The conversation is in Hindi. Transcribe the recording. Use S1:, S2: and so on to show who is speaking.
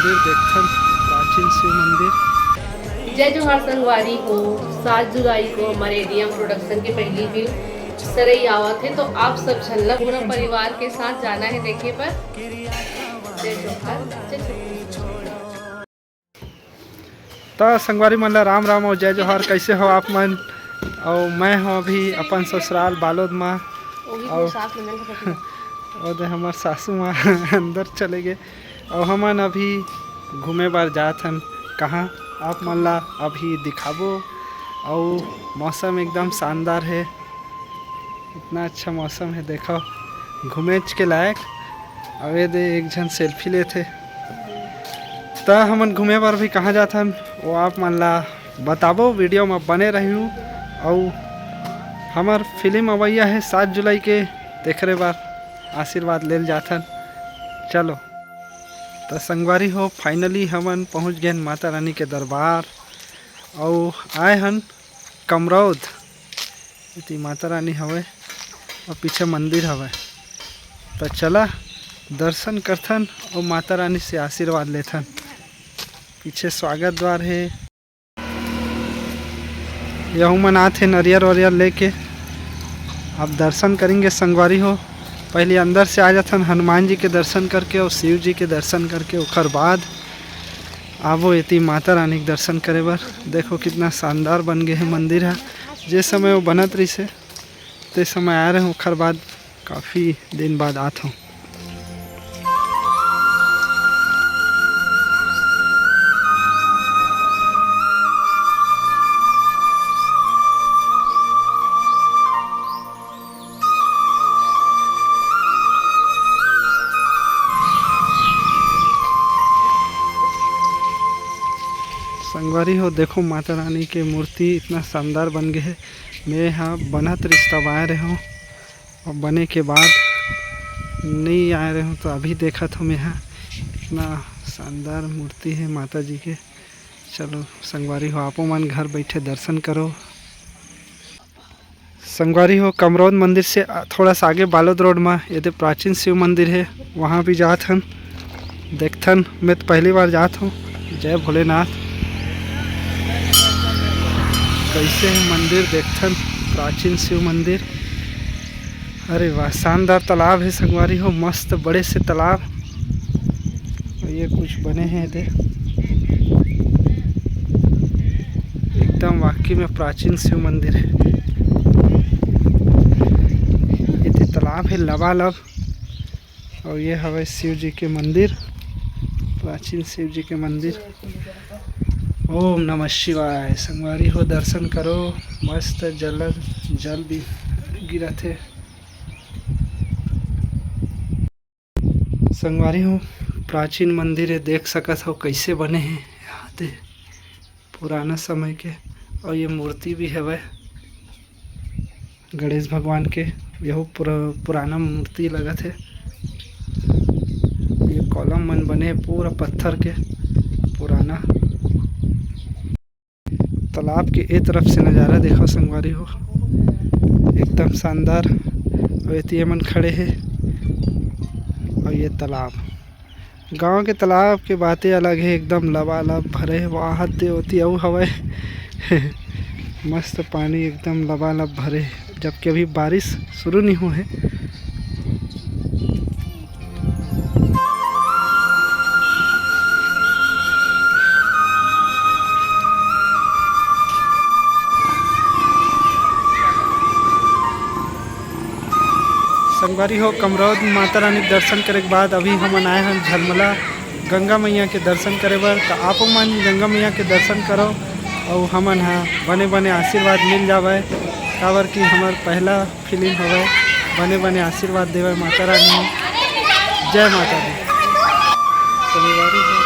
S1: मंदिर देखथन, प्राचीन शिव मंदिर।
S2: जय जोहार संगवारी को 7 जुलाई को हमारे एडीएम प्रोडक्शन की पहली फिल्म सरई आवत है, तो आप सब छल्ला पूरा परिवार के साथ जाना है देखे पर। जय जोहार, जय छत्तीसगढ़।
S1: तो संगवारी मन ला राम राम और जय जोहार। कैसे हो आप मन? और मैं हूँ अभी अपन ससुराल बालोद में, और हमार सासू माँ अंदर चले गए और हमन अभी घूमे बार जात हन। कहाँ आप मन ला अभी दिखाबो। और मौसम एकदम शानदार है, इतना अच्छा मौसम है, देखो घूमेच के लायक। और ये दे एक जन सेल्फी लेते। तो हमन घूमे बार भी कहाँ जात हन वो आप मन ला बताबो, वीडियो में बने रही हूँ। और हमार फिल्म अवैया है 7 जुलाई के, देखरे बार आशीर्वाद ले जाथन। चलो तो संगवारी हो, फाइनली हमन पहुंच गए माता रानी के दरबार और आए हन कमरौद। इति माता रानी हवे और पीछे मंदिर हवे। तो चला दर्शन करथन और माता रानी से आशीर्वाद लेथन। पीछे स्वागत द्वार है, यहूँ मन आथे नरियर वरियर लेके। अब दर्शन करेंगे संगवारी हो। पहले अंदर से आ जाथन हनुमान जी के दर्शन करके और शिव जी के दर्शन करके, उखर बाद आवो इति माता रानी के दर्शन करे बर। देखो कितना शानदार बन गए है मंदिर है। जिस समय वो बनत रही से ते समय आ रहे हैं, उखर बाद काफ़ी दिन बाद आत हूँ। संगवारी हो देखो माता रानी के मूर्ति इतना शानदार बन गए है। मैं यहाँ बनत रिश्ता आए रहे हूँ और बने के बाद नहीं आए रहे हूँ, तो अभी देखा था मैं यहाँ इतना शानदार मूर्ति है माता जी के। चलो संगवारी हो, आपो मन घर बैठे दर्शन करो। संगवारी हो, कमरौद मंदिर से थोड़ा सा आगे बालोद रोड में ये तो प्राचीन शिव मंदिर है, वहाँ भी जात हन देखथन। मैं तो पहली बार जात हूँ। जय भोलेनाथ। कैसे है मंदिर देखथन, प्राचीन शिव मंदिर। अरे वाह, शानदार तालाब है संगवारी हो, मस्त बड़े से तालाब। ये कुछ बने हैं दे, एकदम वाकई में प्राचीन शिव मंदिर है। ये तालाब है लबालब, और ये हवे शिव जी के मंदिर, प्राचीन शिव जी के मंदिर। ओम नमः शिवाय। संगवारी हो दर्शन करो, मस्त जल भी गिरा थे। संगवारी हो प्राचीन मंदिर है, देख सकत हो कैसे बने हैं यहाँ पे, पुराना समय के। और ये मूर्ति भी है वह गणेश भगवान के, यह पुराना मूर्ति लगा थे। ये कॉलम मन बने पूरा पत्थर के पुराना। तालाब के एक तरफ से नज़ारा देखो संगवारी हो, एकदम शानदार। और ये मन खड़े हैं और ये तालाब, गांव के तालाब के बातें अलग है, एकदम लबालब भरे। वाहत दे होती अऊ हवे मस्त पानी एकदम लबालब भरे, जबकि अभी बारिश शुरू नहीं हुआ है। संगवारी हो, कमरौद माता रानी के दर्शन करे के बाद अभी हम आए हैं झलमला गंगा मैया के दर्शन करे बर। तो आप मन गंगा मैया के दर्शन करो और हमन हाँ बने बने आशीर्वाद मिल जावे। काबर कि हमार पहला फिल्म हवे, बने बने आशीर्वाद देवे माता रानी। जय माता दी। संगवारी हो